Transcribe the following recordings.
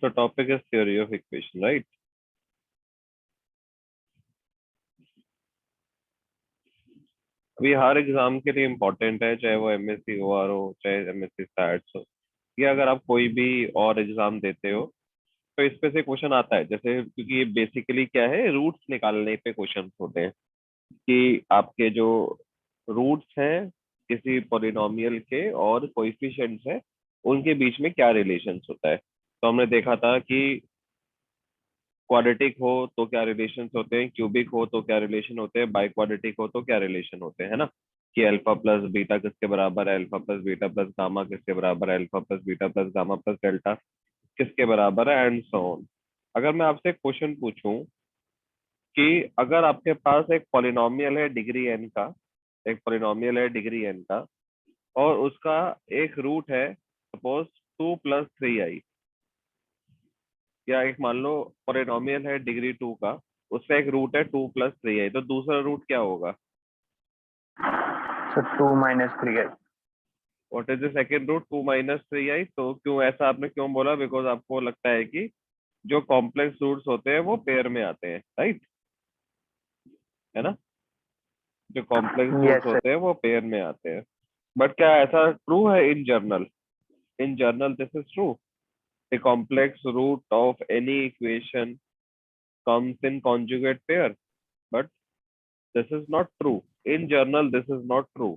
So topic is theory of equation, right? अभी हर exam के लिए इम्पोर्टेंट है, चाहे वो एमएससी ओआर हो, चाहे एमएससी स्टैट्स हो, या अगर आप कोई भी और एग्जाम देते हो तो इस पे से क्वेश्चन आता है। जैसे क्योंकि ये बेसिकली क्या है, रूट्स निकालने पे क्वेश्चन होते हैं कि आपके जो रूट्स हैं किसी पॉलिनोमियल के और कोएफिशिएंट्स हैं, उनके बीच में क्या रिलेशन होता है। तो हमने देखा था कि क्वाड्रेटिक हो तो क्या रिलेशंस होते हैं, क्यूबिक हो तो क्या रिलेशन होते हैं, बाई क्वाड्रेटिक हो तो क्या रिलेशन होते हैं, है ना। कि अल्फा प्लस बीटा किसके बराबर है, alpha plus beta plus gamma किसके बराबर है, alpha plus beta plus gamma plus delta किसके बराबर है, एंड सो ऑन। अगर मैं आपसे एक क्वेश्चन पूछूं कि अगर आपके पास एक पॉलिनोमियल है डिग्री एन का, एक पॉलिनोमियल है डिग्री एन का, और उसका एक रूट है सपोज 2 + 3i, या एक मान लो पॉलिनोमियल है डिग्री 2 का, उसका एक रूट है 2 + 3i, तो दूसरा रूट क्या होगा? So 2 - 3i. What is the second root? 2 - 3i। तो क्यों ऐसा आपने क्यों बोला? बिकॉज आपको लगता है कि जो कॉम्प्लेक्स रूट्स होते हैं वो पेयर में आते हैं, राइट? है ना, जो कॉम्प्लेक्स Yes, रूट्स sir. होते हैं वो पेयर में आते हैं। बट क्या ऐसा ट्रू है in general? In general this is true, the complex root of any equation comes in conjugate pair, but this is not true. In general this is not true.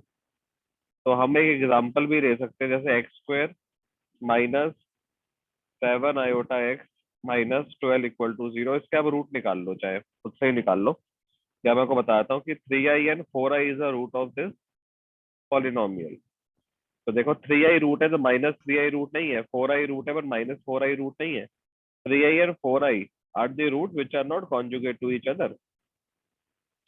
तो हम एक example भी ले सकते हैं, जैसे x² - 7i x - 12 = 0। इसके आप रूट निकाल लो, चाहे खुद से ही निकाल लो, या मैं आपको बताता हूँ कि 3i and 4i is a root of this polynomial. तो देखो 3i रूट है तो -3i रूट नहीं है, 4i रूट है पर -4i रूट नहीं है। 3i and 4i are the root which are not conjugate to each other.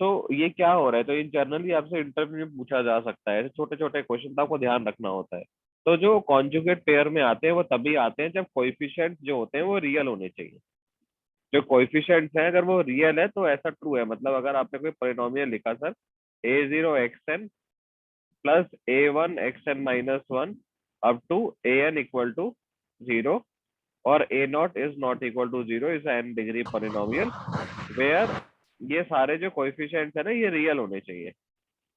तो ये क्या हो रहा है? तो इन जनरली आपसे इंटरव्यू में पूछा जा सकता है, छोटे छोटे क्वेश्चन आपको ध्यान रखना होता है। तो जो कॉन्जुगेट पेयर में आते हैं वो तभी आते हैं जब कोएफिशिएंट जो होते हैं वो रियल होने चाहिए। जो कोएफिशिएंट्स हैं अगर वो रियल है तो ऐसा ट्रू है। मतलब अगर आपने कोई पॉलिनोमियल लिखा sir a0 xn plus a1 xn - 1 up to an equal to 0, और a0 is not equal to 0 is an degree polynomial where ये सारे जो कोएफिशिएंट्स है ना ये रियल होने चाहिए।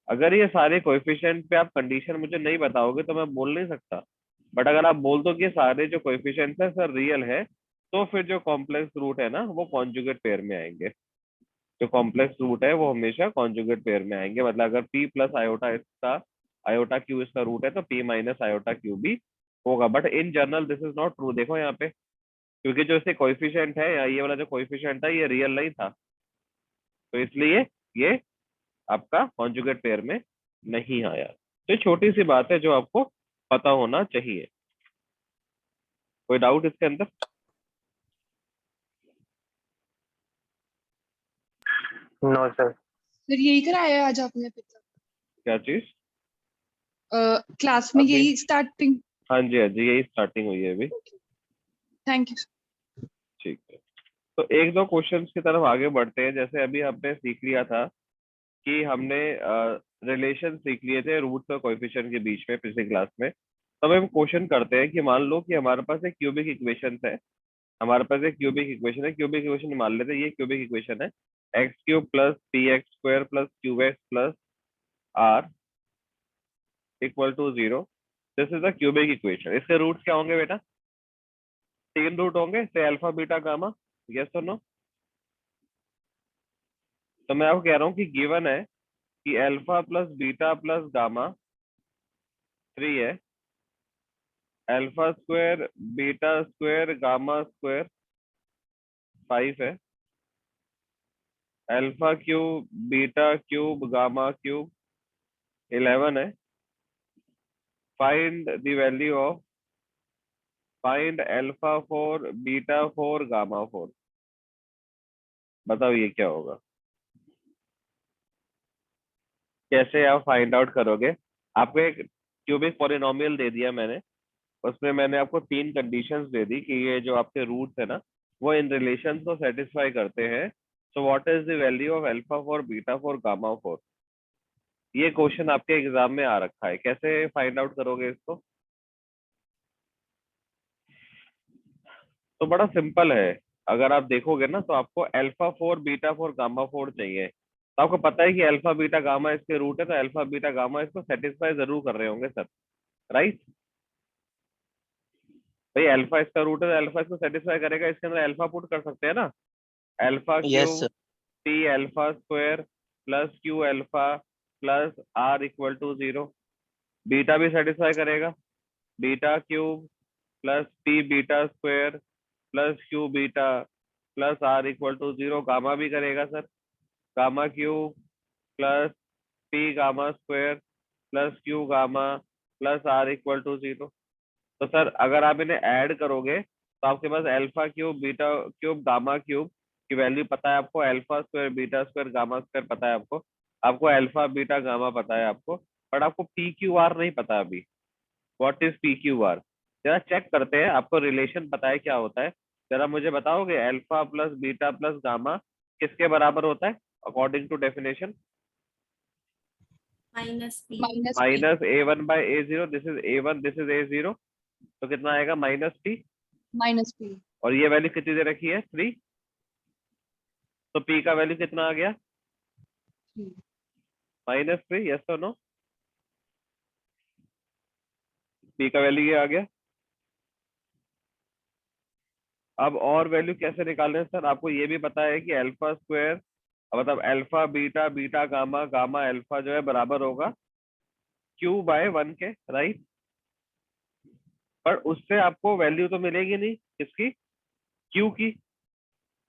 अगर ये सारे कोएफिशिएंट पे आप कंडीशन मुझे नहीं बताओगे तो मैं बोल नहीं सकता। बट अगर आप बोल दो कि सारे जो कोएफिशिएंट्स है सर रियल है, तो फिर जो कॉम्प्लेक्स रूट है ना वो कॉन्जुगेट पेयर में आएंगे। जो कॉम्प्लेक्स रूट है वो हमेशा कॉन्जुगेट पेयर में आएंगे। मतलब अगर p प्लस आयोटा इसका आयोटा क्यू इसका रूट है तो p माइनस आयोटा क्यू भी होगा। But in general this is not true. देखो यहाँ पे, क्योंकि जो इसके कोएफिशिएंट है, या ये वाला जो कोएफिशिएंट है ये रियल नहीं था, तो इसलिए ये आपका कॉन्जुगेट पेयर में नहीं आया। तो ये छोटी सी बात है जो आपको पता होना चाहिए। कोई डाउट इसके अंदर? No, sir. फिर यही कराया आज आपने अभी तक क्या चीज? क्लास में? अभी यही स्टार्टिंग? हाँ जी, हाँ जी, यही स्टार्टिंग हुई है अभी। Thank you. ठीक है, तो एक दो क्वेश्चंस की तरफ आगे बढ़ते हैं। जैसे अभी हमने सीख लिया था कि हमने रिलेशन सीख लिए थे रूट्स और कोएफिशिएंट के बीच में पिछली क्लास में। तो अब हम क्वेश्चन करते हैं कि मान लो कि हमारे पास एक क्यूबिक इक्वेशन है। हमारे पास एक क्यूबिक इक्वेशन है। क्यूबिक इक्वेशन मान लेते हैं ये क्यूबिक इक्वेशन है, x³ plus px² plus qx plus r equal to 0। This is the cubic equation. इसके रूट्स क्या होंगे बेटा? 3 रूट होंगे, say alpha beta gamma. Yes और नो? तो मैं आपको कह रहा हूँ कि गिवन है कि alpha plus beta plus gamma 3 है, alpha square beta square gamma square 5 है, alpha cube beta cube gamma cube 11 है। Find the value of, find alpha 4 beta 4 gamma 4। बताओ ये क्या होगा? कैसे आप फाइंड आउट करोगे? आपको एक क्यूबिक पॉलिनोमियल दे दिया मैंने, उसमें मैंने आपको 3 कंडीशंस दे दी कि ये जो आपके रूट्स है ना वो इन रिलेशन को सेटिस्फाई करते हैं। So what is the value of alpha 4 beta 4 gamma 4? ये क्वेश्चन आपके एग्जाम में आ रखा है, कैसे फाइंड आउट करोगे इसको? तो बड़ा सिंपल है। अगर आप देखोगे ना तो आपको अल्फा 4 बीटा 4 गामा 4 चाहिए। तो आपको पता है कि अल्फा बीटा गामा इसके रूट है, तो अल्फा बीटा गामा इसको सेटिस्फाई जरूर कर रहे होंगे सर, राइट? भाई अल्फा इसका रूट है तो अल्फा इसको सेटिस्फाई करेगा, इसके अंदर अल्फा पुट कर सकते हैं ना। Alpha yes cube sir. T alpha square plus q alpha plus r equal to 0। Beta भी सेटिस्फाई करेगा, beta cube plus t beta square plus q beta plus r equal to 0। Gamma भी करेगा sir, gamma cube plus t gamma square plus q gamma plus r equal to 0। तो sir अगर आप इन्हें add करोगे तो आपके पास alpha cube beta cube gamma cube की वैल्यू पता है आपको, alpha square beta square gamma square पता है आपको, आपको अल्फा बीटा गामा पता है आपको, बट आपको पी क्यू आर नहीं पता अभी। What is P Q R? जरा चेक करते हैं, आपको रिलेशन पता है क्या होता है? जरा मुझे बताओगे alpha plus beta plus gamma किसके बराबर होता है according to definition? Minus p. Minus p. Minus a one by a zero, this is a one this is a zero, तो कितना आएगा माइनस टी। Minus P. और ये वैल्यू कितनी दे रखी है 3, तो पी का वैल्यू कितना आ गया -3। यस और नो? पी का वैल्यू ये आ गया। अब और वैल्यू कैसे निकालें सर? आपको ये भी पता है कि अल्फा स्क्वायर मतलब alpha beta beta gamma gamma alpha जो है बराबर होगा क्यू बाय 1 के, राइट? पर उससे आपको वैल्यू तो मिलेगी नहीं किसकी, क्यू की।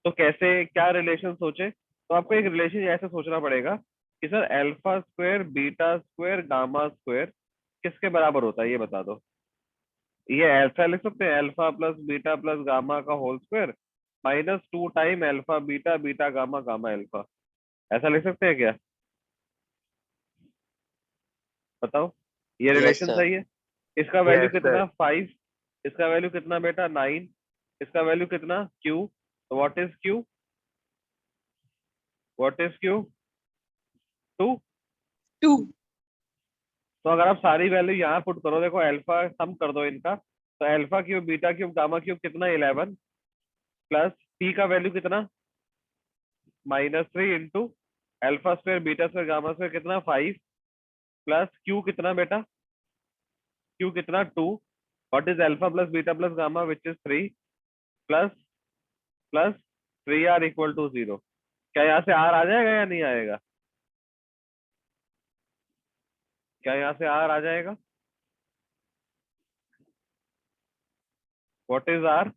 तो कैसे, क्या रिलेशन सोचे? तो आपको एक रिलेशन ऐसे सोचना पड़ेगा कि sir alpha square beta square gamma square किसके बराबर होता है, ये बता दो। ये ऐसा लिख सकते हैं alpha plus beta plus gamma का whole square -2 time alpha beta beta gamma gamma alpha, ऐसा लिख सकते हैं क्या? बताओ, ये यस रिलेशन सर। सही है? इसका वैल्यू Yes, कितना sir. 5, इसका वैल्यू कितना बेटा 9, इसका वैल्यू कितना क्यू, तो what is Q? What is Q? 2। 2। तो अगर आप सारी वैल्यू यहाँ पुट करो, देखो अल्फा सम कर दो इनका, तो alpha cube beta cube gamma cube कितना 11 प्लस पी का वैल्यू कितना -3 into alpha square beta square gamma square कितना 5 प्लस क्यू कितना बेटा, क्यू कितना 2। What is alpha plus beta plus gamma which is 3 plus plus 3 r equal to 0। क्या यहाँ से आर आ जाएगा या नहीं आएगा? क्या यहाँ से आर आ जाएगा? What is r?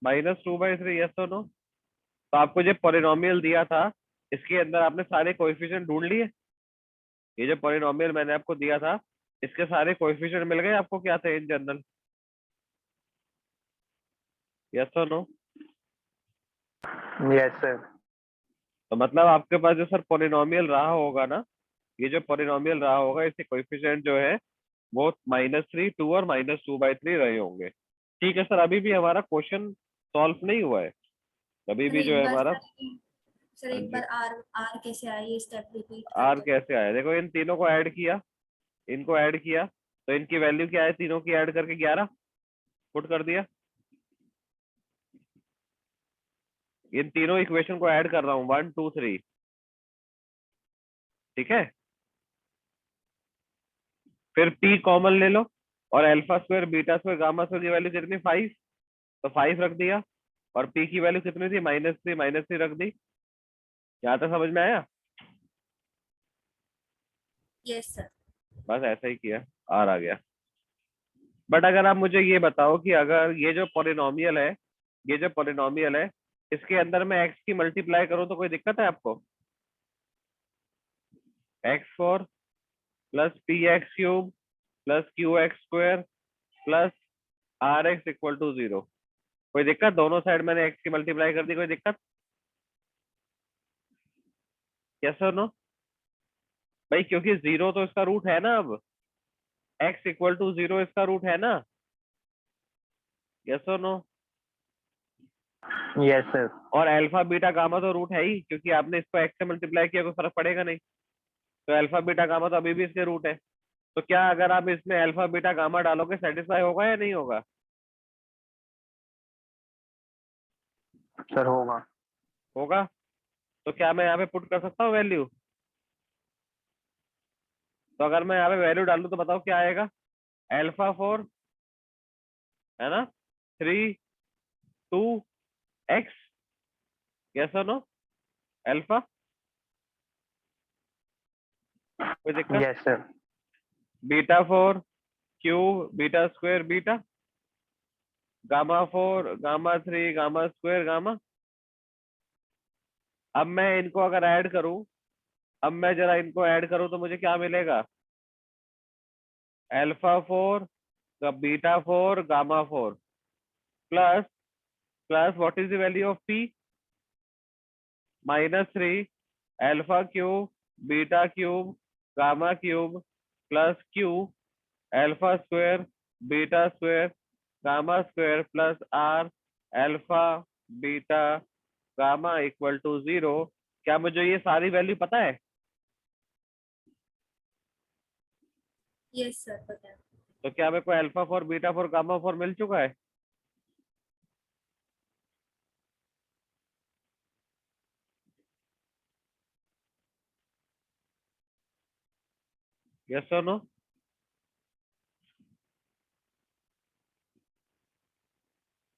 -2/3। यस और नो? तो आपको जो पॉलिनोमियल दिया था इसके अंदर आपने सारे कोएफिशिएंट ढूंढ लिए? ये जो पॉलिनोमियल मैंने आपको दिया था इसके सारे कोएफिशिएंट मिल गए आपको क्या थे इन जनरल? यस और नो? Yes, sir. तो मतलब आपके पास जो सर पॉलिनोमियल रहा होगा ना, ये जो पॉलिनोमियल रहा होगा इसके कोएफिशिएंट जो है वो -3 2 और -2/3 रहे होंगे। ठीक है सर, अभी भी हमारा क्वेश्चन सॉल्व नहीं हुआ है, अभी सर भी जो एक है बार हमारा। सर हाँ एक जी, बार आर आर कैसे आए ये स्टेप रिपीट कर आर दो। कैसे आया? देखो इन तीनों को ऐड किया, इनको ऐड किया, तो इनकी वैल्यू क्या है, तीनों की ऐड करके 11 पुट कर दिया। इन तीनों इक्वेशन को ऐड कर रहा हूँ 1 2 3, ठीक है? फिर p कॉमन ले लो और alpha square beta square gamma square की वैल्यू कितनी 5, तो 5 रख दिया। और p की वैल्यू कितनी थी -3 रख दी। यहाँ तक समझ में आया? Yes sir. बस ऐसा ही किया, आर आ गया। बट अगर आप मुझे ये बताओ कि अगर ये जो पॉलिनोमियल है, ये जो पॉलिनोमियल है इसके अंदर मैं x की मल्टीप्लाई करूं तो कोई दिक्कत है आपको? x4 plus p x cube plus q x square plus r x equal to 0, कोई दिक्कत? दोनों साइड मैंने x की मल्टीप्लाई कर दी, कोई दिक्कत? यस और नो? भाई क्योंकि 0 तो इसका रूट है ना, अब x इक्वल टू 0 इसका रूट है ना। यस और नो? Yes, sir. और अल्फा बीटा गामा तो रूट है ही, क्योंकि आपने इसको x से मल्टीप्लाई किया कोई फर्क पड़ेगा नहीं, तो अल्फा बीटा गामा तो अभी भी इसके रूट है। तो क्या अगर आप इसमें अल्फा बीटा गामा डालोगे सेटिस्फाई होगा या नहीं होगा? सर होगा। होगा। तो क्या मैं यहाँ पे पुट कर सकता हूँ वैल्यू? तो अगर मैं यहाँ पे वैल्यू डालूं तो बताओ क्या आएगा? अल्फा 4 है ना, 3 2 एक्स, यस और नो? अल्फा, कोई दिक्कत? Yes sir. Beta 4 Q, beta square beta, gamma 4 gamma 3 gamma square gamma. अब मैं इनको अगर ऐड करूं, अब मैं जरा इनको ऐड करूं तो मुझे क्या मिलेगा? Alpha 4 beta 4 gamma 4 plus plus what is the value of p? -3 alpha cube beta cube gamma cube plus q alpha square beta square gamma square plus r alpha beta gamma equal to 0। क्या मुझे ये सारी value पता है? Yes sir, पता है। तो क्या मेरे को अल्फा 4 बीटा 4 गामा 4 मिल चुका है? यस और नो?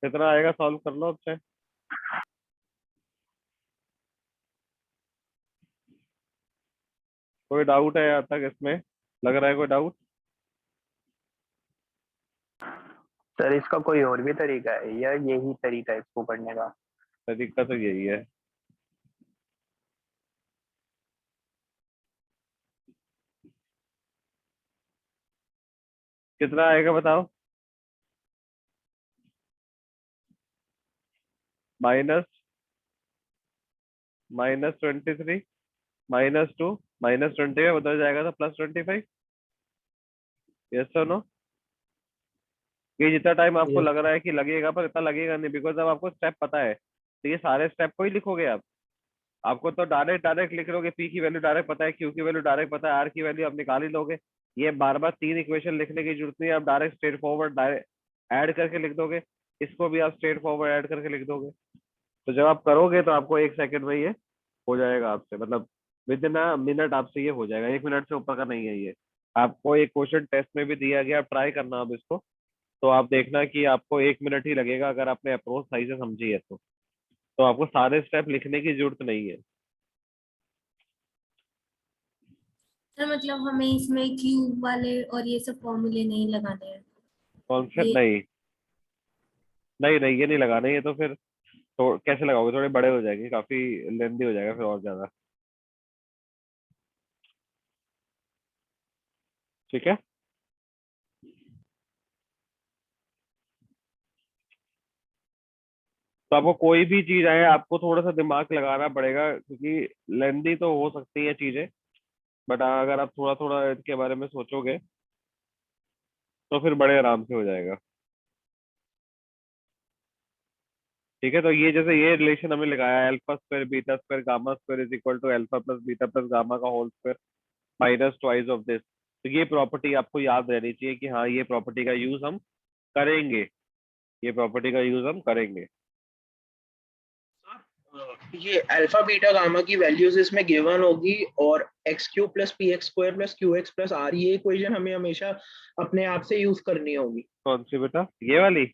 कितना आएगा? सॉल्व कर लो अब से। कोई डाउट है यहाँ तक इसमें? लग रहा है कोई डाउट? सर इसका कोई और भी तरीका है या यही तरीका है इसको करने का? तरीका तो यही है। कितना आएगा बताओ? माइनस -23 -2 -20 में बदल जाएगा तो +25। यस और नो? ये जितना टाइम आपको यस। लग रहा है कि लगेगा, पर इतना लगेगा नहीं, बिकॉज अब आपको स्टेप पता है। तो ये सारे स्टेप को ही लिखोगे आप। आपको तो डायरेक्ट डायरेक्ट लिख लोगे, पी की वैल्यू डायरेक्ट पता है, क्यू की वैल्यू डायरेक्ट पता है, आर की वैल्यू आप निकाल ही लोगे। ये बार बार 3 इक्वेशन लिखने की जरूरत नहीं है, आप direct straight forward direct add करके लिख दोगे। इसको भी आप स्ट्रेट फॉरवर्ड ऐड करके लिख दोगे। तो जब आप करोगे तो आपको 1 सेकंड में ये हो जाएगा आपसे, मतलब विद इन अ मिनट आपसे ये हो जाएगा। 1 मिनट से ऊपर का नहीं है ये। आपको एक क्वेश्चन टेस्ट में भी दिया गया, आप ट्राई करना अब इसको। तो आप देखना कि आपको 1 मिनट ही लगेगा अगर आपने अप्रोच सही से समझी है तो आपको सारे स्टेप लिखने की जरूरत नहीं है। सर मतलब हमें इसमें क्यूब वाले और ये सब फॉर्मूले नहीं लगाने हैं। कॉन्सेप्ट ये नहीं, नहीं नहीं, ये नहीं लगाने। ये तो फिर तो कैसे लगाओगे? थोड़े बड़े हो जाएंगे, काफी लेंदी हो जाएगा फिर और ज्यादा। ठीक है। तो आपको कोई भी चीज आए, आपको थोड़ा सा दिमाग लगाना पड़ेगा, क्योंकि लेंदी तो हो सकती है चीजें, बट अगर आप थोड़ा थोड़ा इसके बारे में सोचोगे तो फिर बड़े आराम से हो जाएगा। ठीक है। तो ये जैसे ये रिलेशन हमने लगाया, alpha square beta square gamma square is equal to alpha plus beta plus gamma का whole square minus twice of this. तो ये प्रॉपर्टी आपको याद रहनी चाहिए कि हाँ, ये प्रॉपर्टी का यूज हम करेंगे, ये प्रॉपर्टी का यूज हम करेंगे। ये अल्फा बीटा गामा की वैल्यूज इसमें गिवन होगी और x cube plus p x square plus q x plus r, ये इक्वेशन हमें हमेशा अपने आप से यूज करनी होगी। कौन सी बेटा? ये वाली?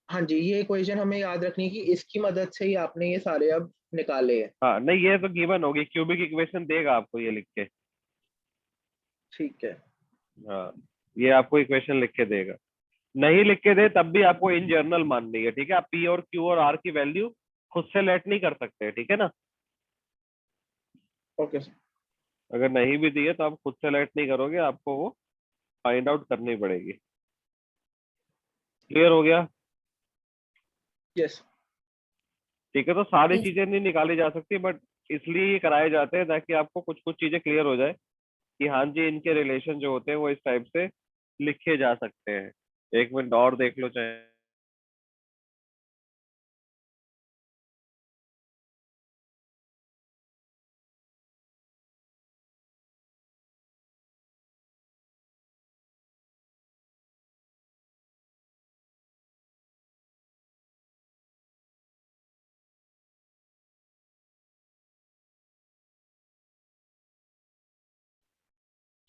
हाँ जी, ये इक्वेशन हमें याद रखनी कि इसकी मदद से ही आपने ये सारे अब निकाले हैं। हाँ नहीं, ये तो गिवन होगी, क्यूबिक इक्वेशन देगा आपको ये लिख के। ठीक है। हाँ, ये आपको इक्वेशन लिख के देगा। नहीं लिख के दे तब भी आपको इन जनरल माननी है। ठीक है। आप पी और क्यू और आर की वैल्यू खुद से लेट नहीं कर सकते। ठीक है ना? Okay sir. अगर नहीं भी दी है तो आप खुद से लेट नहीं करोगे, आपको वो फाइंड आउट करनी पड़ेगी। क्लियर हो गया? यस। ठीक है। तो सारी यस। चीजें नहीं निकाली जा सकती, बट इसलिए ये कराए जाते हैं ताकि आपको कुछ कुछ चीजें क्लियर हो जाए कि हाँ जी, इनके रिलेशन जो होते हैं वो इस टाइप से लिखे जा सकते हैं। 1 मिनट और देख लो चाहे।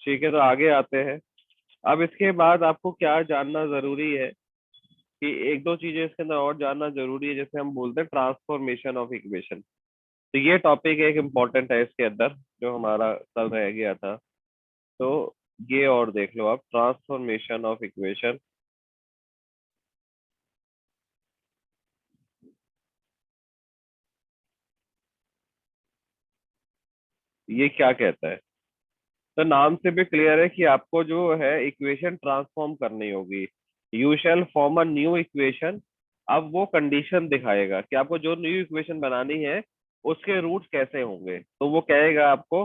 ठीक है, तो आगे आते हैं। अब इसके बाद आपको क्या जानना जरूरी है कि एक दो चीजें इसके अंदर और जानना जरूरी है, जैसे हम बोलते हैं ट्रांसफॉर्मेशन ऑफ इक्वेशन। तो ये टॉपिक एक इम्पॉर्टेंट है इसके अंदर, जो हमारा कल रह गया था। तो ये और देख लो आप, ट्रांसफॉर्मेशन ऑफ इक्वेशन। ये क्या कहता है? तो नाम से भी क्लियर है कि आपको जो है इक्वेशन ट्रांसफॉर्म करनी होगी। You shall form a new equation. अब वो कंडीशन दिखाएगा कि आपको जो न्यू इक्वेशन बनानी है उसके रूट्स कैसे होंगे। तो वो कहेगा आपको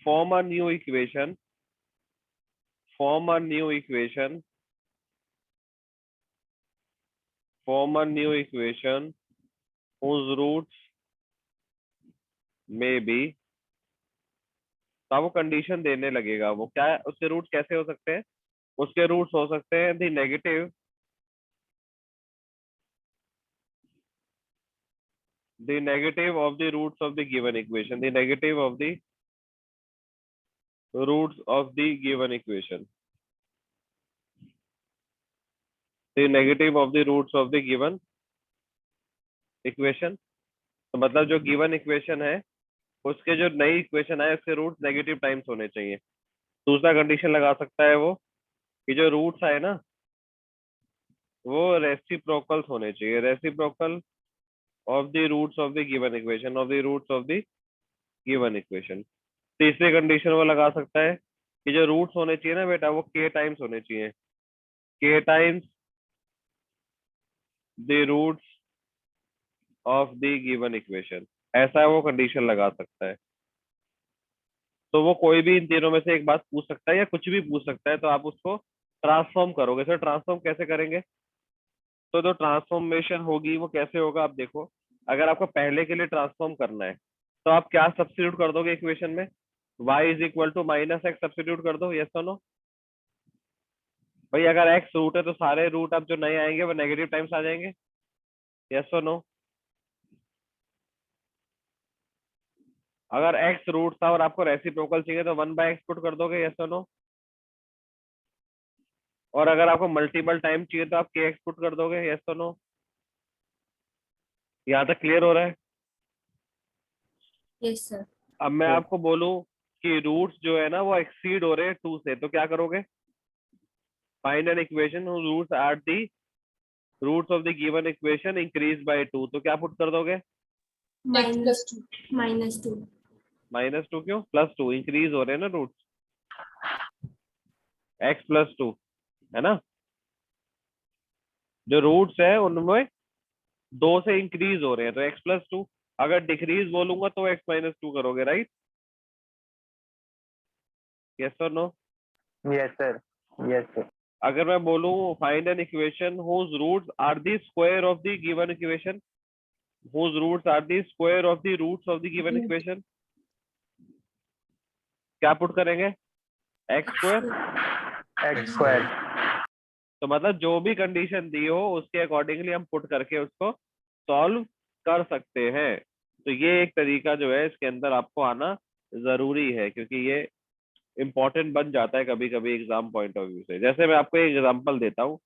form a new equation, form a new equation, form a new equation whose roots may be। तो वो कंडीशन देने लगेगा। वो क्या है, उसके रूट्स कैसे हो सकते हैं? उसके रूट्स हो सकते हैं the negative, the negative of the roots of the given equation, the negative of the roots of the given equation, the negative of the roots of the given equation। तो मतलब जो गिवन इक्वेशन है उसके जो नई equation है उसके roots negative times होने चाहिए। दूसरा कंडीशन लगा सकता है वो कि जो रूट्स आए ना वो रेसिप्रोकल्स होने चाहिए, reciprocal of the roots of the given equation, of the roots of the given equation. तीसरी कंडीशन वो लगा सकता है कि जो रूट्स होने चाहिए ना बेटा वो के टाइम्स होने चाहिए, k times the roots of the given equation. ऐसा वो कंडीशन लगा सकता है। तो वो कोई भी इन तीनों में से एक बात पूछ सकता है या कुछ भी पूछ सकता है, तो आप उसको ट्रांसफॉर्म करोगे। सर ट्रांसफॉर्म कैसे करेंगे? तो जो ट्रांसफॉर्मेशन होगी वो कैसे होगा आप देखो। अगर आपको पहले के लिए ट्रांसफॉर्म करना है तो आप क्या सब्स्टिट्यूट कर दोगे इक्वेशन में? y is equal to minus x substitute कर दो, यस और नो? भाई अगर x रूट है तो सारे रूट अब जो नए आएंगे वो नेगेटिव टाइम्स आ जाएंगे, यस और नो? अगर x रूट था और आपको रेसिप्रोकल चाहिए तो 1/x पुट कर दोगे, यस और नो? और अगर आपको मल्टीपल टाइम चाहिए तो आप kx पुट कर दोगे, यस और नो? यहाँ तक क्लियर हो रहा है? Yes sir. अब मैं Yes. आपको बोलूं कि रूट्स जो है ना वो एक्सीड हो रहे हैं 2 से, तो क्या करोगे? Find an equation roots are the roots of the given equation increase by 2, तो क्या पुट कर दोगे? X plus 2. -2। -2 क्यों? +2, इंक्रीज हो रहे हैं ना रूट्स, x+2 है ना। जो रूट्स है उनमें 2 से इंक्रीज हो रहे हैं तो x+2। अगर डिक्रीज बोलूंगा तो x-2 करोगे, राइट? यस और no? Yes, sir. Yes, sir. अगर मैं बोलूं find an equation whose roots are the square of the given equation, whose roots are the square of the roots of the given equation, क्या put करेंगे? x²। X square. तो मतलब जो भी condition दी हो उसके अकॉर्डिंगली हम पुट करके उसको सॉल्व कर सकते हैं। तो ये एक तरीका जो है इसके अंदर आपको आना जरूरी है, क्योंकि ये इंपॉर्टेंट बन जाता है कभी कभी एग्जाम पॉइंट ऑफ व्यू से। जैसे मैं आपको एक एग्जांपल देता हूँ,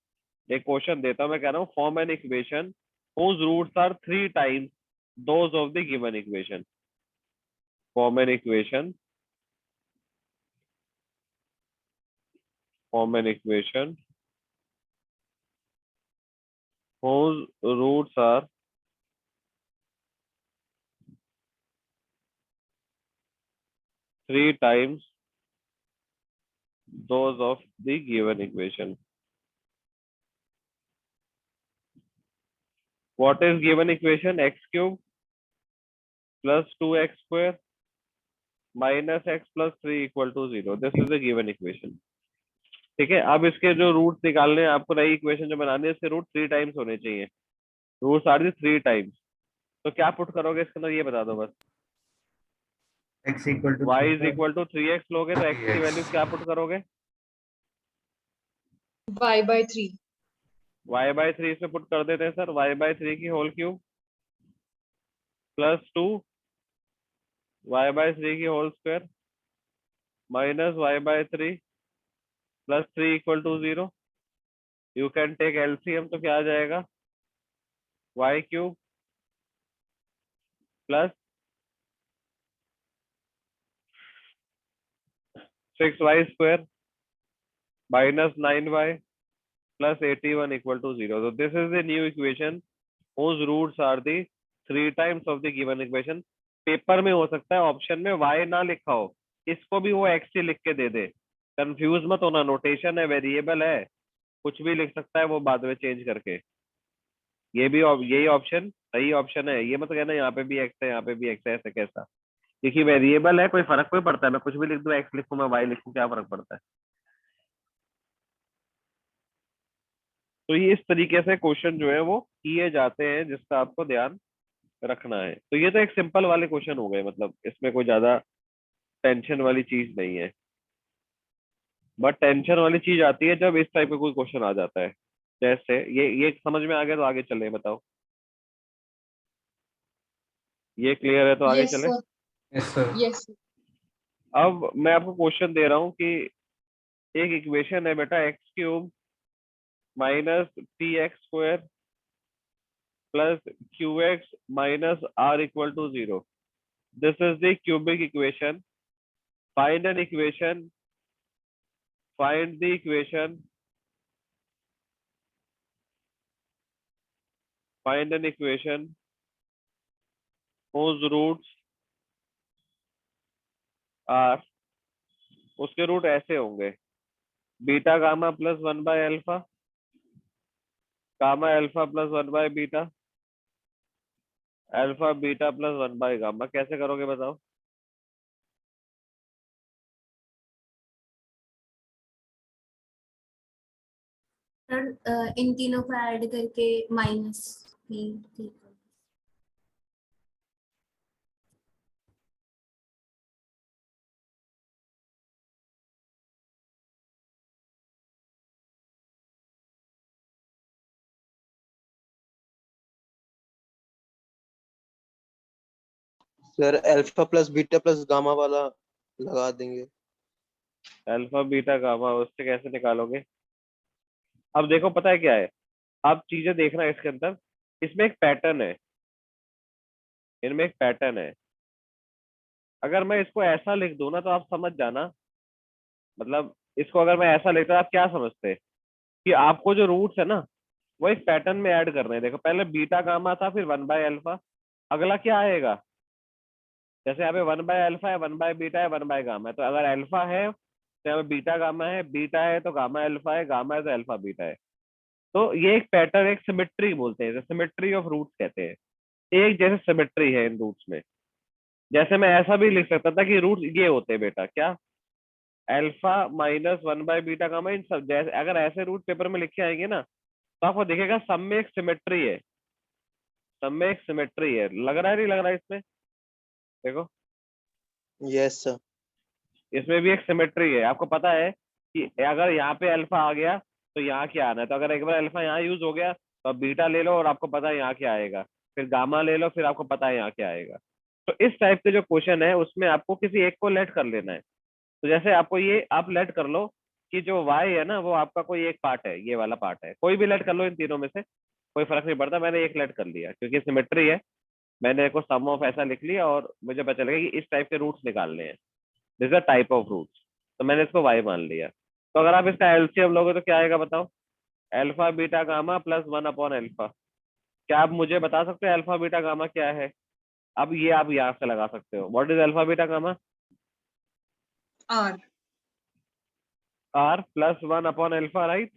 एक क्वेश्चन देता हूँ, मैं कह रहा हूँ form an equation whose roots are 3 times those of the given equation, form an equation, form an equation whose roots are 3 times those of the given equation. What is given equation? X cube plus 2x square minus x plus 3 equal to 0. This is the given equation. ठीक है, अब इसके जो roots निकालने हैं आपको, नई equation जो बनानी है इसके रूट 3 टाइम्स होने चाहिए। Roots are the 3 times. तो क्या पुट करोगे इसके अंदर ये बता दो बस। x equal to y is equal to 3x लोगे तो x की वैल्यू क्या पुट करोगे? Y by 3. y/3 इसमें पुट कर देते हैं सर, y/3 की होल क्यूब प्लस 2 y/3 की whole square minus y by 3 plus 3 equal to 0. You can take LCM, तो क्या आ जाएगा? y cube plus 6y square minus 9y plus 81 equal to 0. So this is the new equation whose roots are the 3 times of the given equation. Paper में हो सकता है option में y ना लिखा हो, इसको भी वो x ही लिख के दे दे, कंफ्यूज मत होना, नोटेशन है, वेरिएबल है, कुछ भी लिख सकता है वो बाद में चेंज करके। ये भी यही ऑप्शन सही ऑप्शन है, ये मत कहना यहाँ पे भी x है यहाँ पे भी x है, ऐसे कैसा, क्योंकि वेरिएबल है, कोई फर्क कोई पड़ता है, मैं कुछ भी लिख दूं, x लिखूं मैं y लिखूं, क्या फर्क पड़ता है। तो ये इस तरीके से क्वेश्चन जो है वो किए जाते हैं, जिसका आपको ध्यान रखना है। तो ये तो एक सिंपल वाले क्वेश्चन हो गए, मतलब इसमें कोई ज्यादा टेंशन वाली चीज नहीं है, बट टेंशन वाली चीज आती है जब इस टाइप का कोई क्वेश्चन आ जाता है। जैसे ये समझ में आ गया तो आगे चले, बताओ ये क्लियर है तो आगे Yes, चले। sir. Yes, sir. Yes, sir. अब मैं आपको क्वेश्चन दे रहा हूँ कि एक इक्वेशन है बेटा, x cube minus p x square plus q x minus r equal to 0. This is the cubic equation. Find an equation, find the equation, find an equation whose roots are, उसके root ऐसे होंगे, beta gamma plus 1 by alpha, gamma alpha plus 1 by beta, alpha beta plus 1 by gamma. कैसे करोगे बताओ? Sir इन तीनों को add करके minus भी ठीक है। Sir alpha plus beta plus gamma वाला लगा देंगे। अल्फा बीटा गामा उससे कैसे निकालोगे? अब देखो पता है क्या है, आप चीजें देखना इसके अंदर, इसमें एक पैटर्न है, इनमें एक पैटर्न है। अगर मैं इसको ऐसा लिख दूं ना तो आप समझ जाना, मतलब इसको अगर मैं ऐसा लिखता आप क्या समझते कि आपको जो रूट्स है ना वो एक पैटर्न में ऐड कर रहे हैं। देखो पहले बीटा गामा था, फिर 1 बाय अल्फा, अगला क्या आएगा? जैसे यहाँ पे 1 बाय अल्फा है, 1 बाय बीटा है, 1 बाय गामा है, तो अगर अल्फा है तो यहाँ पे बीटा गामा है, बीटा है तो गामा अल्फा है, गामा है तो अल्फा बीटा है। तो ये एक पैटर्न, एक सिमेट्री बोलते हैं, सिमेट्री ऑफ रूट्स कहते हैं। एक जैसे सिमेट्री है इन रूट्स में। जैसे मैं ऐसा भी लिख सकता था कि रूट्स ये होते हैं बेटा, क्या? Alpha minus 1 by beta gamma, इन सब जैसे अगर ऐसे रूट पेपर में लिखे आएंगे ना तो आपको दिखेगा सब में एक सिमेट्री है, सब में एक सिमेट्री है। लग रहा है नहीं लग रहा है इसमें? देखो यस सर। इसमें भी एक सिमेट्री है। आपको पता है कि अगर यहाँ पे अल्फा आ गया तो यहाँ क्या आना है, तो अगर एक बार अल्फा यहाँ यूज हो गया तो आप बीटा ले लो और आपको पता है यहाँ क्या आएगा, फिर गामा ले लो फिर आपको पता है यहाँ क्या आएगा। तो इस टाइप के जो क्वेश्चन है उसमें आपको किसी एक को लेट कर लेना है। तो जैसे आपको ये आप लेट कर लो कि जो y है ना वो आपका कोई एक पार्ट है, ये वाला पार्ट है, कोई भी लेट कर लो इन तीनों में से, कोई फर्क नहीं पड़ता। मैंने एक लेट कर लिया क्योंकि सिमेट्री है, मैंने को सम ऑफ ऐसा लिख लिया और मुझे पता चलेगा कि इस टाइप के रूट्स निकालने हैं, this a type of roots, तो मैंने इसको y मान लिया। तो अगर आप इसका एलसीएम लोगे तो क्या आएगा बताओ? Alpha beta gamma plus 1 upon alpha. क्या आप मुझे बता सकते हो अल्फा बीटा गामा क्या है? अब ये आप यहाँ से लगा सकते हो, what is alpha beta gamma? R. r plus 1 upon alpha, right.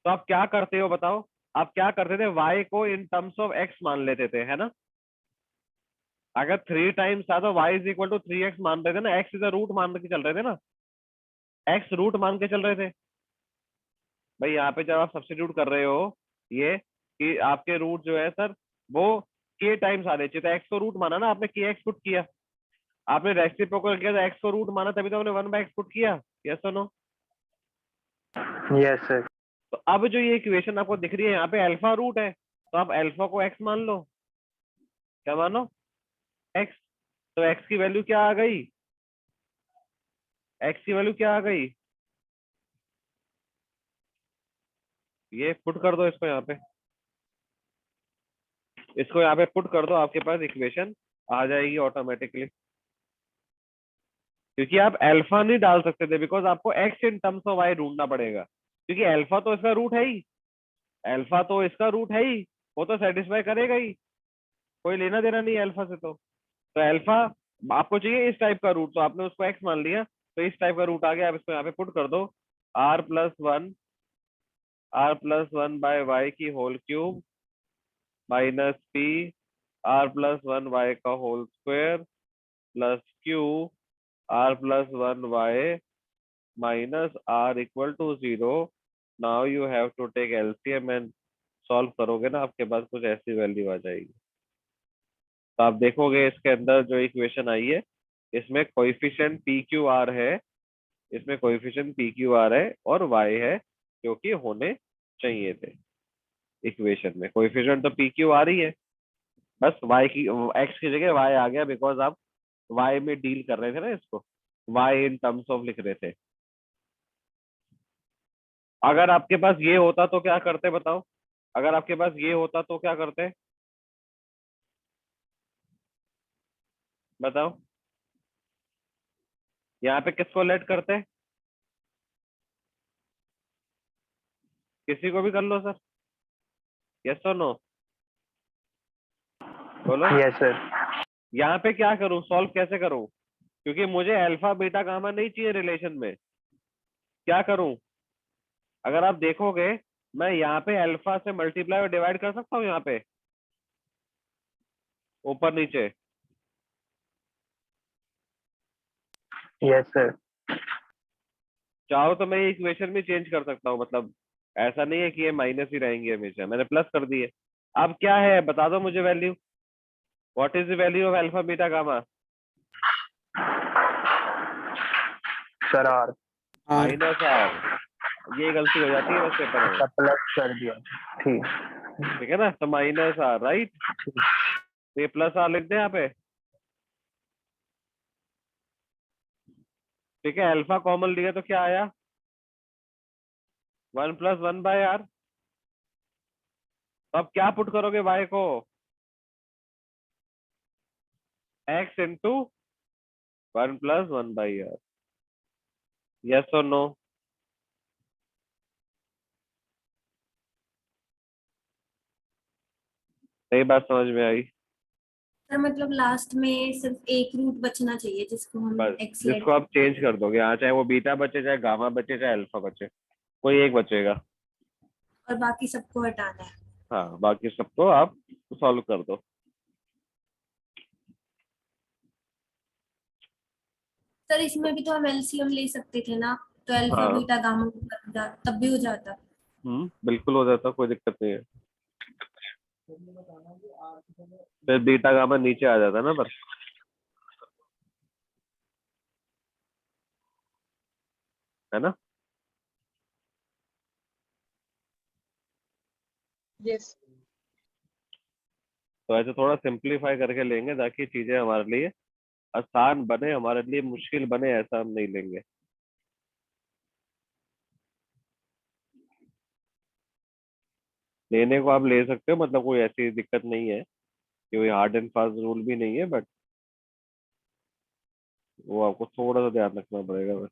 तो आप क्या करते हो बताओ? आप क्या करते थे, y को इन टर्म्स ऑफ x मान लेते थे, है ना? अगर 3 टाइम्स था तो y is equal to 3x मान रहे थे ना, x इज अ रूट मान के चल रहे थे ना, x रूट मान के चल रहे थे। भाई यहाँ पे जब आप सब्स्टिट्यूट कर रहे हो ये कि आपके रूट जो है सर वो k टाइम्स आने चाहिए, तो x को रूट माना ना आपने, kx पुट किया, आपने रेसिप्रोकल किया तो x को रूट माना, तभी तो हमने 1 बाय x पुट किया। यस और नो? Yes sir. तो अब जो ये इक्वेशन आपको दिख रही है यहाँ पे अल्फा रूट है, तो आप अल्फा को x मान लो, क्या मानो? x। तो x की वैल्यू क्या आ गई? एक्स की वैल्यू क्या आ गई, ये पुट कर दो इसको यहाँ पे, इसको यहाँ पे पुट कर दो, आपके पास इक्वेशन आ जाएगी ऑटोमेटिकली। क्योंकि आप अल्फा नहीं डाल सकते थे बिकॉज आपको x in terms of y ढूंढना पड़ेगा, क्योंकि अल्फा तो इसका रूट है ही, अल्फा तो इसका रूट है ही, वो तो सेटिस्फाई करेगा ही, कोई लेना देना नहीं है अल्फा से। तो अल्फा आपको चाहिए इस टाइप का रूट, तो आपने उसको एक्स मान लिया, तो इस टाइप का रूट आ गया, आप इसको यहाँ पे पुट कर दो, r+1 बाय वाई की whole cube minus p r+1 Y का whole square plus q r+1 Y minus r equal to 0। Now you have to take LCM and solve करोगे ना, आपके पास कुछ ऐसी वैल्यू आ जाएगी। तो आप देखोगे इसके अंदर जो इक्वेशन आई है, इसमें कोएफिशिएंट पी क्यू आर है, इसमें कोएफिशिएंट पी क्यू आर है और वाई है, जो कि होने चाहिए थे इक्वेशन में। कोएफिशिएंट तो पी क्यू आर ही है, बस वाई की एक्स की जगह वाई आ गया बिकॉज आप वाई में डील कर रहे थे ना, इसको वाई इन टर्म्स ऑफ लिख रहे थे। अगर आपके पास ये होता तो क्या करते बताओ, अगर आपके पास ये होता तो क्या करते बताओ, यहाँ पे किसको लेट करते, किसी को भी कर लो सर, यस और नो बोलो। Yes sir. यहाँ पे क्या करूं, सॉल्व कैसे करूं, क्योंकि मुझे अल्फा बीटा गामा नहीं चाहिए रिलेशन में, क्या करूं। अगर आप देखोगे मैं यहाँ पे अल्फा से मल्टीप्लाई और डिवाइड कर सकता हूँ, यहाँ पे ऊपर नीचे, यस सर। चाहो तो मैं ये इक्वेशन भी चेंज कर सकता हूँ, मतलब ऐसा नहीं है कि ये माइनस ही रहेंगे हमेशा, मैंने प्लस कर दिए। अब क्या है बता दो मुझे value, what is the value of alpha beta gamma, sir r. Minus r, ये गलती हो जाती है बस पेपर में, प्लस कर दिया। ठीक। ठीक है ना, तो माइनस आर राइट, तो ये प्लस आर लिख दे यहाँ पे, ठीक है। अल्फा कॉमन लिया तो क्या आया 1+1 बाय आर। तो अब क्या पुट करोगे y को, x into 1+1 by r, yes और नो। सही बात समझ में आई, सर मतलब लास्ट में सिर्फ एक रूट बचना चाहिए जिसको हम बस एक्स लेट, जिसको आप चेंज कर दोगे, यहाँ चाहे वो बीटा बचे, चाहे गामा बचे, चाहे अल्फा बचे, कोई एक बचेगा। और बाकी सबको हटाना है। हाँ बाकी सबको आप सॉल्व कर दो। सर इसमें भी तो हम एलसीएम ले सकते थे ना, तो अल्फा हाँ बीटा गामा तब भी हो जाता। बिल्कुल हो जाता, कोई दिक्कत नहीं है, फिर बीटा गामा नीचे आ जाता ना, पर है ना। यस। तो ऐसे थोड़ा सिंप्लीफाई करके लेंगे ताकि चीजें हमारे लिए आसान बने, हमारे लिए मुश्किल बने ऐसा हम नहीं लेंगे। लेने को आप ले सकते हो, मतलब कोई ऐसी दिक्कत नहीं है, कोई हार्ड एंड फास्ट रूल भी नहीं है, बट वो आपको थोड़ा सा ध्यान रखना पड़ेगा बस।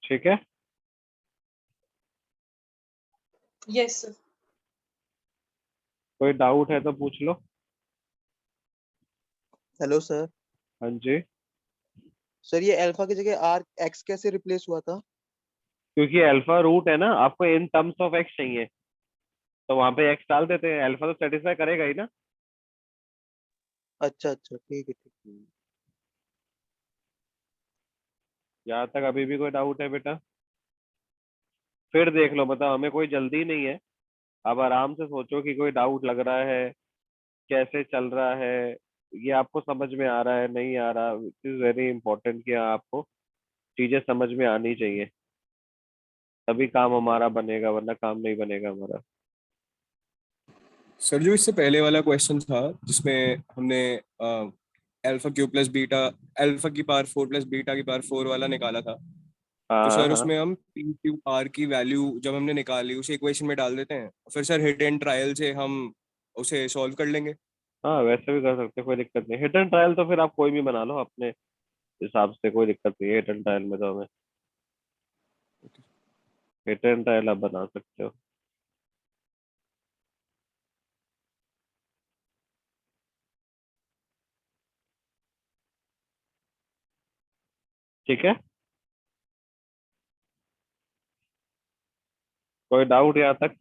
ठीक है, यस सर। कोई डाउट है तो पूछ लो। Hello sir. हाँ जी, सर ये अल्फा की जगह आर एक्स कैसे रिप्लेस हुआ था? क्योंकि अल्फा रूट है ना, आपको इन टर्म्स ऑफ एक्स चाहिए, तो वहां पे एक्स डाल देते हैं, अल्फा तो सेटिस्फाई करेगा ही ना। अच्छा अच्छा ठीक है ठीक। यहाँ तक अभी भी कोई डाउट है बेटा, फिर देख लो, मतलब हमें कोई जल्दी नहीं है, अब आराम से सोचो कि कोई डाउट लग रहा है, कैसे चल रहा है, ये आपको समझ में आ रहा है नहीं आ रहा, इट इज वेरी इंपॉर्टेंट कि आपको चीजें समझ में आनी चाहिए, तभी काम हमारा बनेगा, वरना काम नहीं बनेगा हमारा। सर जो इससे पहले वाला क्वेश्चन था जिसमें हमने alpha Q plus beta, alpha की पावर 4 प्लस बीटा की पावर 4 वाला निकाला था, तो हाँ सर हाँ उसमें हम पी क्यू आर की वैल्यू जब हमने निकाली उसे इक्वेशन में डाल देते हैं, फिर सर हिट एंड ट्रायल से हम उसे सॉल्व कर लेंगे। हाँ, वैसे भी कर सकते हैं, कोई दिक्कत नहीं। हिट एंड ट्रायल तो फिर आप कोई भी बना लो अपने हिसाब से, कोई दिक्कत नहीं है हिट एंड ट्रायल में, तो हमें हिट एंड ट्रायल आप बना सकते हो। ठीक है, कोई डाउट यहाँ तक?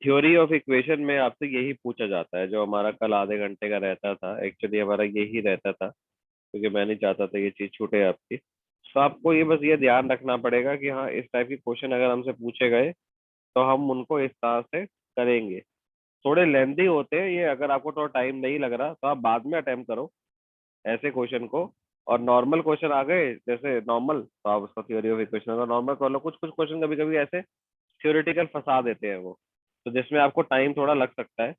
थ्योरी ऑफ इक्वेशन में आपसे यही पूछा जाता है, जो हमारा कल आधे घंटे का रहता था, एक्चुअली हमारा यही रहता था, क्योंकि मैं नहीं चाहता था ये चीज छूटे आपकी। तो आपको ये बस ये ध्यान रखना पड़ेगा कि हाँ, इस टाइप की क्वेश्चन अगर हमसे पूछे गए तो हम उनको इस तरह से करेंगे। थोड़े लेंदी होते हैं ये, अगर आपको थोड़ा टाइम नहीं लग रहा तो आप बाद में अटेम्प्ट करो ऐसे क्वेश्चन को। और नॉर्मल क्वेश्चन आ गए जैसे नॉर्मल, तो आप उसको थ्योरी ऑफ इक्वेशन का नॉर्मल कर लो। कुछ कुछ क्वेश्चन कभी कभी ऐसे थ्योरेटिकल फंसा देते हैं वो, तो जिसमें आपको टाइम थोड़ा लग सकता है।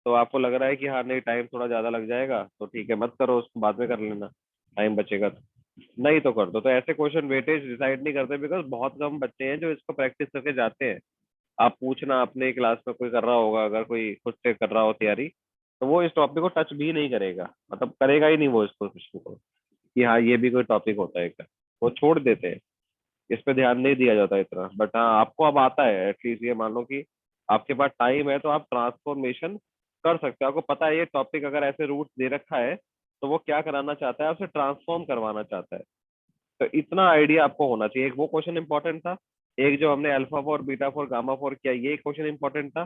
तो आपको लग रहा है कि हाँ नहीं, टाइम थोड़ा ज्यादा लग जाएगा, तो ठीक है मत करो, उसको बाद में कर लेना, टाइम बचेगा तो। नहीं तो कर दो। तो ऐसे क्वेश्चन वेटेज डिसाइड नहीं करते, बिकॉज बहुत कम बच्चे हैं जो इसको प्रैक्टिस करके जाते हैं। आप पूछना अपने क्लास में कोई कर रहा होगा, अगर कोई खुद से कर रहा हो तैयारी, तो वो इस टॉपिक को टच भी नहीं करेगा, मतलब करेगा ही नहीं वो इसको क्वेश्चन को, कि हाँ ये भी कोई टॉपिक होता है क्या, वो छोड़ देते हैं। इस पे ध्यान नहीं दिया जाता इतना। बट हाँ, आपको अब आता है एटलीस्ट, ये मान लो कि आपके पास टाइम है तो आप ट्रांसफॉर्मेशन कर सकते हो। आपको पता है ये टॉपिक अगर ऐसे रूट दे रखा है तो वो क्या कराना चाहता है, आपसे ट्रांसफॉर्म करवाना चाहता है। तो इतना आइडिया आपको होना चाहिए। एक वो क्वेश्चन इंपॉर्टेंट था, एक जो हमने alpha for beta for gamma for किया, ये क्वेश्चन इंपॉर्टेंट था।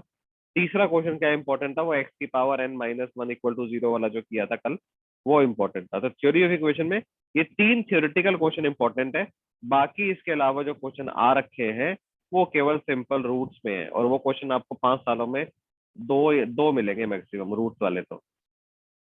तीसरा क्वेश्चन क्या इंपॉर्टेंट था, वो एक्स की power n minus one equal to zero वाला जो किया था कल, वो इंपॉर्टेंट था। तो थ्योरी ऑफ इक्वेशन में ये तीन थ्योरेटिकल क्वेश्चन इंपॉर्टेंट है। बाकी इसके अलावा जो क्वेश्चन आ रखे हैं वो केवल सिंपल रूट्स में है, और वो क्वेश्चन आपको 5 सालों में दो दो मिलेंगे मैक्सिमम रूट वाले। तो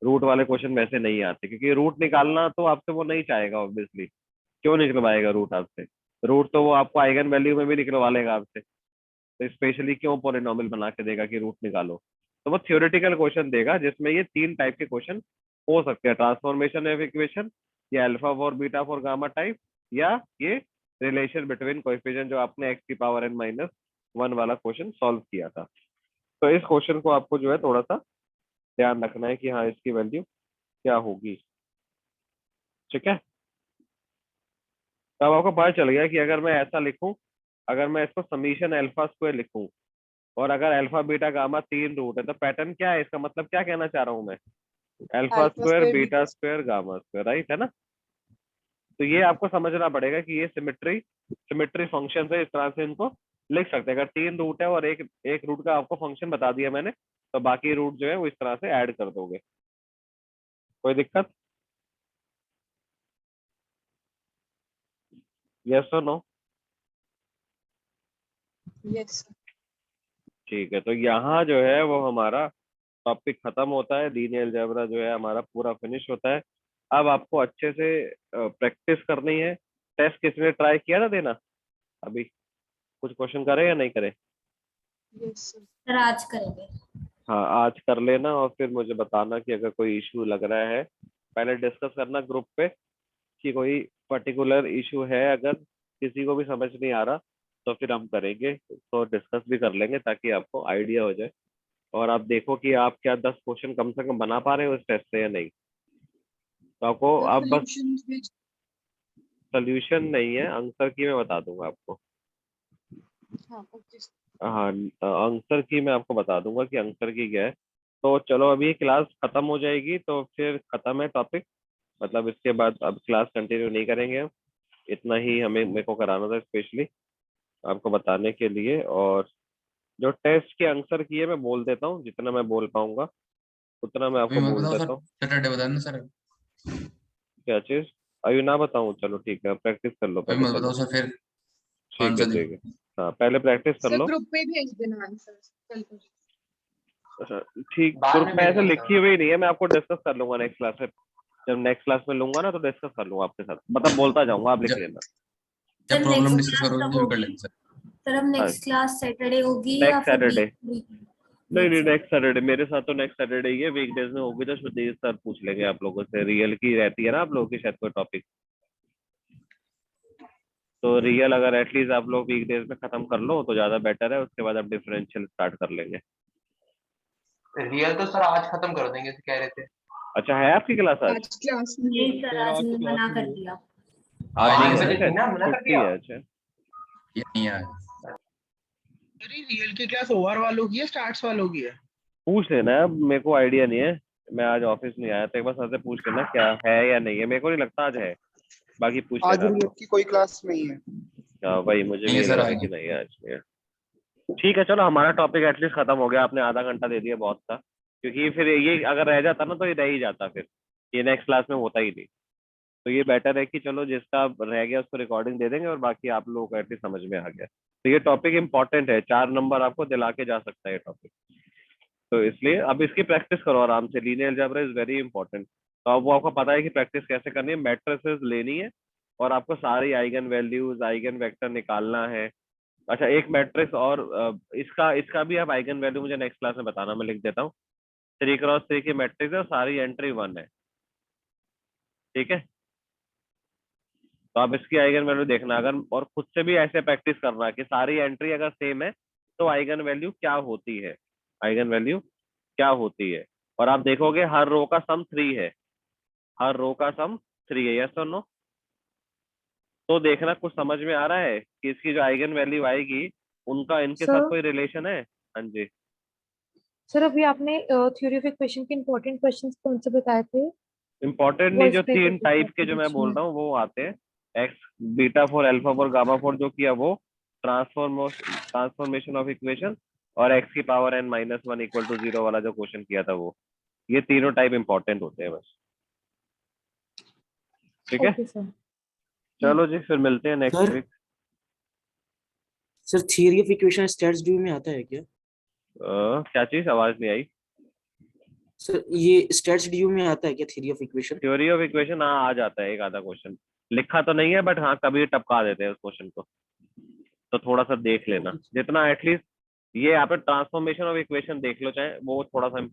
रूट वाले क्वेश्चन वैसे नहीं आते, क्योंकि रूट निकालना तो आपसे वो नहीं चाहेगा ऑब्वियसली। क्यों निकलवाएगा रूट आपसे? रूट तो वो आपको आइगन वैल्यू में भी निकलवा लेगा आपसे, तो स्पेशली क्यों पोलिनोमियल बना के देगा कि रूट निकालो? तो वो थ्योरेटिकल क्वेश्चन देगा जिसमें ये तीन टाइप के क्वेश्चन हो सकते हैं, ट्रांसफॉर्मेशन ऑफ इक्वेशन, या alpha for beta for gamma type, या ये रिलेशन बिटवीन कोएफिशिएंट जो आपने एक्स की पावर एन माइनस वन वाला क्वेश्चन सॉल्व किया था। तो इस क्वेश्चन को आपको जो है थोड़ा सा ध्यान रखना है कि हाँ इसकी वैल्यू क्या होगी। ठीक है, तो अब आपको पता चल गया कि अगर मैं ऐसा लिखूं, अगर मैं इसको समीशन अल्फा स्क्वायर लिखूं, और अगर अल्फा बीटा गामा तीन रूट है, तो पैटर्न क्या है इसका, मतलब क्या कहना चाह रहा हूं मैं? Alpha Alpha square square beta beta square gamma square, right है ना? तो ये आपको समझना पड़ेगा कि ये सिमेट्री सिमेट्री फंक्शन है, इस तरह से इनको लिख सकते हैं। अगर तीन रूट है और एक एक रूट का आपको फंक्शन बता दिया मैंने, तो बाकी रूट जो है वो इस तरह से ऐड कर दोगे। कोई दिक्कत? यस और नो? yes sir. ठीक है, तो यहाँ जो है वो हमारा टॉपिक खत्म होता है, लीनियर अलजेब्रा जो है हमारा पूरा फिनिश होता है। अब आपको अच्छे से प्रैक्टिस करनी है। टेस्ट किसने ट्राई किया था देना? अभी कुछ क्वेश्चन करे या नहीं करे? Yes sir. सर आज करेंगे। हाँ, आज कर लेना, और फिर मुझे बताना कि अगर कोई इशू लग रहा है। पहले डिस्कस करना ग्रुप पे कि कोई पर्टिकुलर इशू है, अगर किसी को भी समझ नहीं आ रहा तो फिर हम करेंगे, तो डिस्कस भी कर लेंगे ताकि आपको आइडिया हो जाए। और आप देखो कि आप क्या 10 क्वेश्चन कम से कम बना पा रहे हो इस टेस्ट से या नहीं। तो आपको The आप बस solutions which सोल्यूशन नहीं है, आंसर की मैं बता दूंगा आपको। हाँ okay sir. हाँ, आंसर की मैं आपको बता दूंगा कि आंसर की क्या है। तो चलो, अभी क्लास खत्म हो जाएगी तो फिर खत्म है टॉपिक, मतलब इसके बाद अब क्लास कंटिन्यू नहीं करेंगे हम। इतना ही हमें मेरे को कराना था स्पेशली आपको बताने के लिए। और जो टेस्ट के आंसर किए मैं बोल देता हूँ, जितना मैं बोल पाऊंगा उतना मैं अभी आपको मत बोल बताओ सर, देता हूँ। सैटरडे बता देना सर। क्या चीज? अभी ना बताऊँ? चलो ठीक है, प्रैक्टिस कर लो अभी पहले, मत बताओ चलो। सर, फिर ठीक है आंसर ठीक है, हाँ पहले प्रैक्टिस कर Sir लो। group पे भेज देना आंसर्स कल को। हाँ, ठीक, बाद ग्रुप में में ऐसे भेजना लिखी हुई नहीं है, मैं आपको डिस्कस कर लूंगा नेक्स्ट क्लास में। जब नेक्स्ट क्लास में लूंगा ना तो डिस्कस कर लूंगा आपके साथ, मतलब बोलता जाऊंगा, आप लिख जब लेना। Sir problem next discuss class करोगे कब जरूर कर होगी? लेंगे सर। सर अब नेक्स्ट क्लास सैटरडे होगी या नेक्स्ट फिर सैटरडे नहीं नहीं Next नेक्स्ट सैटरडे मेरे साथ तो नेक्स्ट सैटरडे ही है, वीकडेज में होगी तो सुधीर सर पूछ लेंगे आप लोगों से, रियल की रहती है ना आप लोगों की शायद कोई टॉपिक, तो रियल अगर एटलीस्ट आप लोग वीकडेज में खत्म कर लो तो ज्यादा बेटर है, उसके बाद आप डिफरेंशियल स्टार्ट कर लेंगे। रियल तो सर आज खत्म कर देंगे तो कह रहे थे। अच्छा है आपकी क्लास आज? आज क्लास में नहीं सर सर, आज आज तो मना क्लास कर नहीं है। दिया। आज नहीं 5 है बजे सर, थी ना, मना कर छुट्टी दिया। है अच्छा। ये नहीं है। अरे रियल की क्लास ओवर वालों की है स्टार्ट्स वालों की है? पूछ लेना है, अब मेरे को आइडिया नहीं है, मैं आज ऑफिस नहीं आया तो एक बार सर से पूछ लेना क्या है या नहीं है, मेरे को नहीं लगता आज है, बाकी पूछ आज लेना आप रियल लोग। की कोई क्लास नहीं है। हाँ भाई मुझे नहीं भी है ये सर, लग रहा आज है कि नहीं। नहीं है आज नहीं है। ठीक है चलो हमारा टॉपिक एटलीस्ट खत्म हो गया, आपने आधा घंटा दे दिया बहुत था, क्योंकि फिर ये अगर रह जाता ना तो ये रह ही जाता, फिर ये नेक्स्ट क्लास में होता ही नहीं, तो ये बेटर है कि चलो जिसका रह गया उसको रिकॉर्डिंग दे देंगे और बाकी आप लोगों को एटलीस्ट समझ में आ गया। तो ये टॉपिक इंपॉर्टेंट है, 4 नंबर आपको दिला के जा सकता है ये टॉपिक, तो इसलिए अब इसकी प्रैक्टिस करो आराम से, linear algebra is very important. तो अब वो आपको पता है कि प्रैक्टिस कैसे करनी है, मैट्रिसेस लेनी है और आपको सारी आइगन वैल्यूज आइगन वेक्टर निकालना है। अच्छा एक मैट्रिक्स और इसका इसका भी आप आइगन वैल्यू मुझे नेक्स्ट क्लास में बताना, मैं लिख देता हूँ। 3x3 की मैट्रिक्स है और सारी एंट्री 1 है, ठीक है। तो आप इसकी आइगन वैल्यू देखना अगर, और खुद से भी ऐसे प्रैक्टिस करना कि सारी एंट्री अगर सेम है तो आइगन वैल्यू क्या होती है, आइगन वैल्यू क्या होती है। और आप देखोगे हर रो का सम 3 है, हर रो का सम 3 है, यस और नो। तो देखना कुछ समझ में आ रहा है कि इसकी जो आइगन वैल्यू आएगी उनका इनके साथ सर कोई रिलेशन है? हाँ जी। सर अभी आपने थ्योरी ऑफ इक्वेशन के इंपॉर्टेंट क्वेश्चंस कौन से बताए थे? इम्पोर्टेंट वो नहीं, जो explain कर 3 दीजिए टाइप के आपके जो मैं बीच बोल में। रहा हूँ वो आते हैं, एक्स बीटा 4 अल्फा 4 गामा 4 जो किया वो, ट्रांसफॉर्मेशन ऑफ इक्वेशन, और एक्स की power n minus 1 equal to 0 वाला जो क्वेश्चन किया था वो, ये तीनों टाइप इंपॉर्टेंट होते हैं बस, ठीक है। Okay sir. चलो जी फिर मिलते हैं next sir week. Sir theory of equation stats due में आता है क्या? क्या चीज, आवाज नहीं आई। सर ये स्टैट्स ड्यू में आता है क्या theory of equation? Theory of equation हाँ आ जाता है, एक आधा क्वेश्चन लिखा तो नहीं है बट हाँ कभी टपका देते हैं उस क्वेश्चन को, तो थोड़ा सा देख लेना जितना एटलीस्ट, ये यहाँ पे ट्रांसफॉर्मेशन ऑफ इक्वेशन देख लो चाहे, वो थोड़ा सा